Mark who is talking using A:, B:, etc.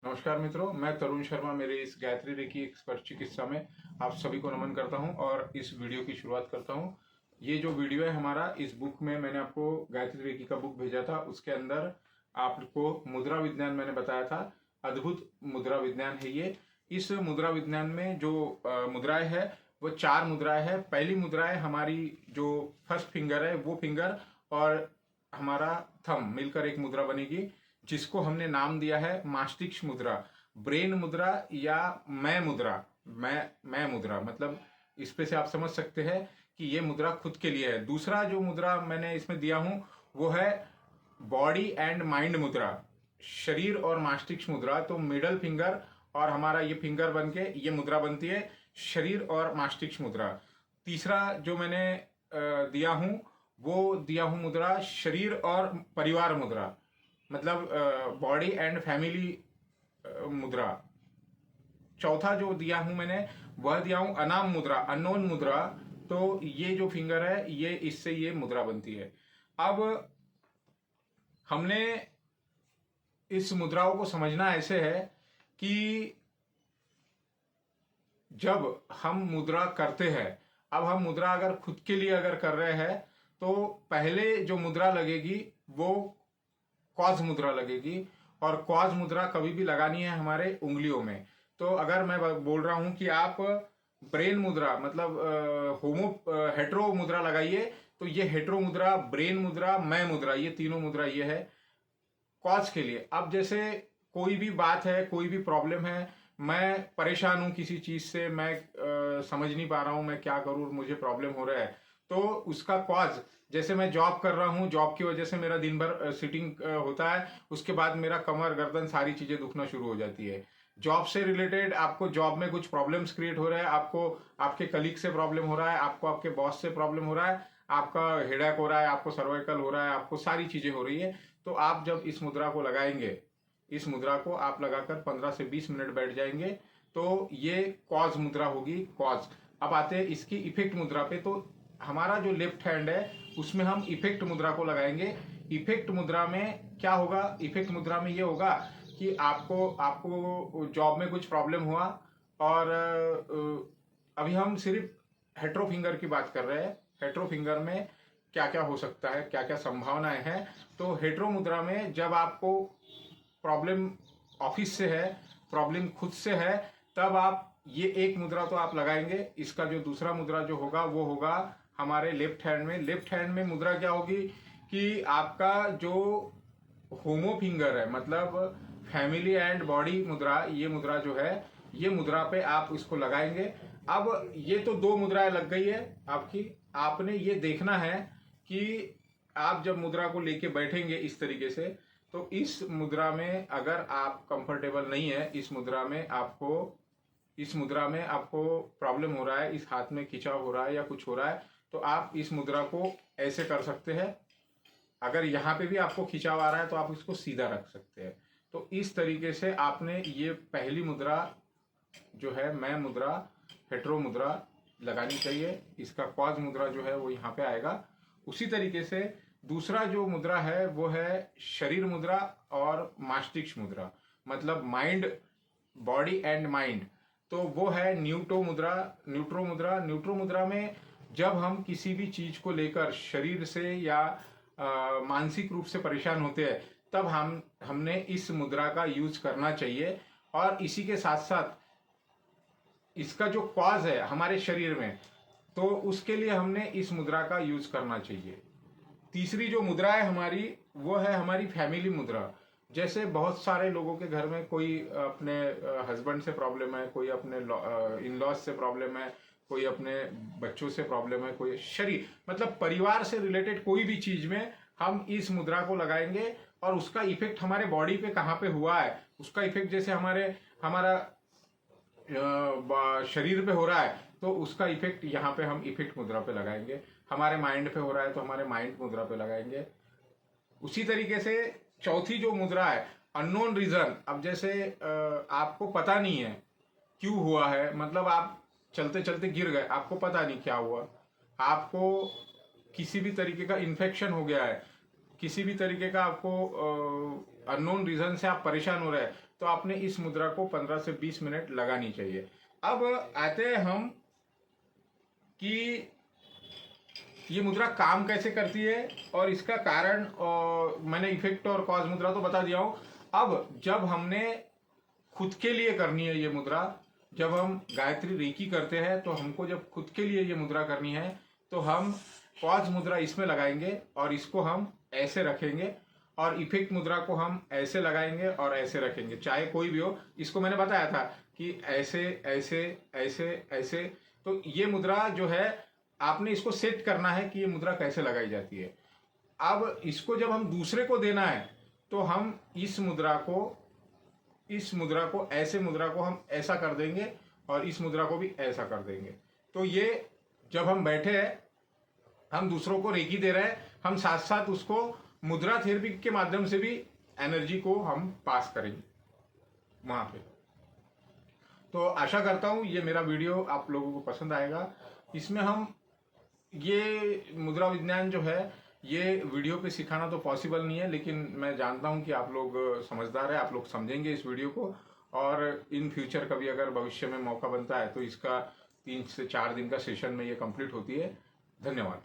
A: नमस्कार मित्रों, मैं तरुण शर्मा मेरे इस गायत्री रेकी एक्सपर्ट चिकित्सा में आप सभी को नमन करता हूं और इस वीडियो की शुरुआत करता हूं। ये जो वीडियो है हमारा, इस बुक में मैंने आपको गायत्री रेकी का बुक भेजा था, उसके अंदर आपको मुद्रा विज्ञान मैंने बताया था। अद्भुत मुद्रा विज्ञान है ये। इस मुद्रा विज्ञान में जो मुद्राएं है वो 4 मुद्राएं है। पहली मुद्राएं हमारी जो फर्स्ट फिंगर है वो फिंगर और हमारा थंब मिलकर एक मुद्रा बनेगी, जिसको हमने नाम दिया है मास्टिक्स मुद्रा, ब्रेन मुद्रा या मैं मुद्रा। मैं मुद्रा मतलब इस पे से आप समझ सकते हैं कि ये मुद्रा खुद के लिए है। दूसरा जो मुद्रा मैंने इसमें दिया हूं वो है बॉडी एंड माइंड मुद्रा, शरीर और मास्टिक्स मुद्रा। तो मिडल फिंगर और हमारा ये फिंगर बन के ये मुद्रा बनती है शरीर और मास्टिक्स मुद्रा। तीसरा जो मैंने दिया हूं मुद्रा शरीर और परिवार मुद्रा, मतलब बॉडी एंड फैमिली मुद्रा। चौथा जो दिया हूं मैंने वह दिया हूं अनाम मुद्रा, अननोन मुद्रा। तो ये जो फिंगर है ये इससे ये मुद्रा बनती है। अब हमने इस मुद्राओं को समझना ऐसे है कि जब हम मुद्रा करते हैं, अब हम मुद्रा अगर खुद के लिए अगर कर रहे हैं तो पहले जो मुद्रा लगेगी वो क्वाज मुद्रा लगेगी, और क्वाज मुद्रा कभी भी लगानी है हमारे उंगलियों में। तो अगर मैं बोल रहा हूं कि आप ब्रेन मुद्रा मतलब हेट्रो मुद्रा लगाइए, तो ये हेट्रो मुद्रा, ब्रेन मुद्रा, मैं मुद्रा, ये तीनों मुद्रा ये है क्वाज के लिए। अब जैसे कोई भी बात है, कोई भी प्रॉब्लम है, मैं परेशान हूं किसी चीज से, मैं समझ नहीं पा रहा हूं मैं क्या करूं, मुझे प्रॉब्लम हो रहा है, तो उसका कॉज, जैसे मैं जॉब कर रहा हूं, जॉब की वजह से मेरा दिन भर सिटिंग होता है, उसके बाद मेरा कमर गर्दन सारी चीजें दुखना शुरू हो जाती है। जॉब से रिलेटेड आपको जॉब में कुछ प्रॉब्लम्स क्रिएट हो रहा है, आपको आपके कलीग से प्रॉब्लम हो रहा है, आपको आपके बॉस से प्रॉब्लम हो रहा है, आपका हेडेक हो रहा है, आपको सर्वाइकल हो रहा है, आपको सारी चीजें हो रही है। तो आप जब इस मुद्रा को लगाएंगे, इस मुद्रा को आप लगाकर 15 से 20 मिनट बैठ जाएंगे, तो ये कॉज मुद्रा होगी, कॉज। अब आते हैं इसकी इफेक्ट मुद्रा पे। तो हमारा जो लेफ्ट हैंड है उसमें हम इफेक्ट मुद्रा को लगाएंगे। इफेक्ट मुद्रा में क्या होगा? इफेक्ट मुद्रा में ये होगा कि आपको आपको जॉब में कुछ प्रॉब्लम हुआ, और अभी हम सिर्फ हेट्रो फिंगर की बात कर रहे हैं। हेट्रो फिंगर में क्या क्या हो सकता है, क्या क्या संभावनाएं हैं। तो हेट्रो मुद्रा में जब आपको प्रॉब्लम ऑफिस से है, प्रॉब्लम खुद से है, तब आप ये एक मुद्रा तो आप लगाएंगे। इसका जो दूसरा मुद्रा जो होगा वो होगा हमारे लेफ्ट हैंड में। लेफ्ट हैंड में मुद्रा क्या होगी कि आपका जो होमो फिंगर है, मतलब फैमिली एंड बॉडी मुद्रा, ये मुद्रा जो है, ये मुद्रा पे आप इसको लगाएंगे। अब ये तो 2 मुद्राएं लग गई है आपकी। आपने ये देखना है कि आप जब मुद्रा को लेके बैठेंगे इस तरीके से, तो इस मुद्रा में अगर आप कंफर्टेबल नहीं है, इस मुद्रा में आपको प्रॉब्लम हो रहा है, इस हाथ में खिंचाव हो रहा है या कुछ हो रहा है, तो आप इस मुद्रा को ऐसे कर सकते हैं। अगर यहाँ पे भी आपको खिंचाव आ रहा है तो आप इसको सीधा रख सकते हैं। तो इस तरीके से आपने ये पहली मुद्रा जो है मैं मुद्रा, हेट्रो मुद्रा लगानी चाहिए। इसका क्वाज मुद्रा जो है वो यहाँ पे आएगा। उसी तरीके से दूसरा जो मुद्रा है वो है शरीर मुद्रा और मास्टिक्स मुद्रा, मतलब माइंड, बॉडी एंड माइंड। तो वो है न्यूट्रो मुद्रा। न्यूट्रो मुद्रा में जब हम किसी भी चीज को लेकर शरीर से या मानसिक रूप से परेशान होते हैं, तब हमने इस मुद्रा का यूज करना चाहिए। और इसी के साथ साथ इसका जो कॉज है हमारे शरीर में, तो उसके लिए हमने इस मुद्रा का यूज करना चाहिए। तीसरी जो मुद्रा है हमारी, वो है हमारी फैमिली मुद्रा। जैसे बहुत सारे लोगों के घर में कोई अपने हस्बैंड से प्रॉब्लम है, कोई अपने इन लॉज से प्रॉब्लम है, कोई अपने बच्चों से प्रॉब्लम है, कोई शरीर मतलब परिवार से रिलेटेड कोई भी चीज में हम इस मुद्रा को लगाएंगे, और उसका इफेक्ट हमारे बॉडी पे कहाँ पे हुआ है, उसका इफेक्ट जैसे हमारा शरीर पे हो रहा है, तो उसका इफेक्ट यहाँ पे हम इफेक्ट मुद्रा पे लगाएंगे। हमारे माइंड पे हो रहा है तो हमारे माइंड मुद्रा पे लगाएंगे। उसी तरीके से चौथी जो मुद्रा है अननोन रीजन। अब जैसे आपको पता नहीं है क्यों हुआ है, मतलब आप चलते चलते गिर गए, आपको पता नहीं क्या हुआ, आपको किसी भी तरीके का इन्फेक्शन हो गया है, किसी भी तरीके का आपको अननोन रीजन से आप परेशान हो रहे हैं, तो आपने इस मुद्रा को 15 से 20 मिनट लगानी चाहिए। अब आते हैं हम कि ये मुद्रा काम कैसे करती है और इसका कारण, और मैंने इफेक्ट और कॉज मुद्रा तो बता दिया हूं। अब जब हमने खुद के लिए करनी है ये मुद्रा, जब हम गायत्री रेकी करते हैं तो हमको जब खुद के लिए ये मुद्रा करनी है तो हम कॉज मुद्रा इसमें लगाएंगे और इसको हम ऐसे रखेंगे, और इफेक्ट मुद्रा को हम ऐसे लगाएंगे और ऐसे रखेंगे, चाहे कोई भी हो। इसको मैंने बताया था कि ऐसे ऐसे ऐसे ऐसे। तो ये मुद्रा जो है आपने इसको सेट करना है कि ये मुद्रा कैसे लगाई जाती है। अब इसको जब हम दूसरे को देना है तो हम इस मुद्रा को ऐसे मुद्रा को हम ऐसा कर देंगे और इस मुद्रा को भी ऐसा कर देंगे। तो ये जब हम बैठे हैं, हम दूसरों को रेकी दे रहे हैं, हम साथ साथ उसको मुद्रा थेरेपी के माध्यम से भी एनर्जी को हम पास करेंगे वहां पे। तो आशा करता हूं ये मेरा वीडियो आप लोगों को पसंद आएगा। इसमें हम ये मुद्रा विज्ञान जो है ये वीडियो पे सिखाना तो पॉसिबल नहीं है, लेकिन मैं जानता हूं कि आप लोग समझदार है, आप लोग समझेंगे इस वीडियो को, और इन फ्यूचर कभी अगर भविष्य में मौका बनता है तो इसका 3 से 4 दिन का सेशन में ये कंप्लीट होती है। धन्यवाद।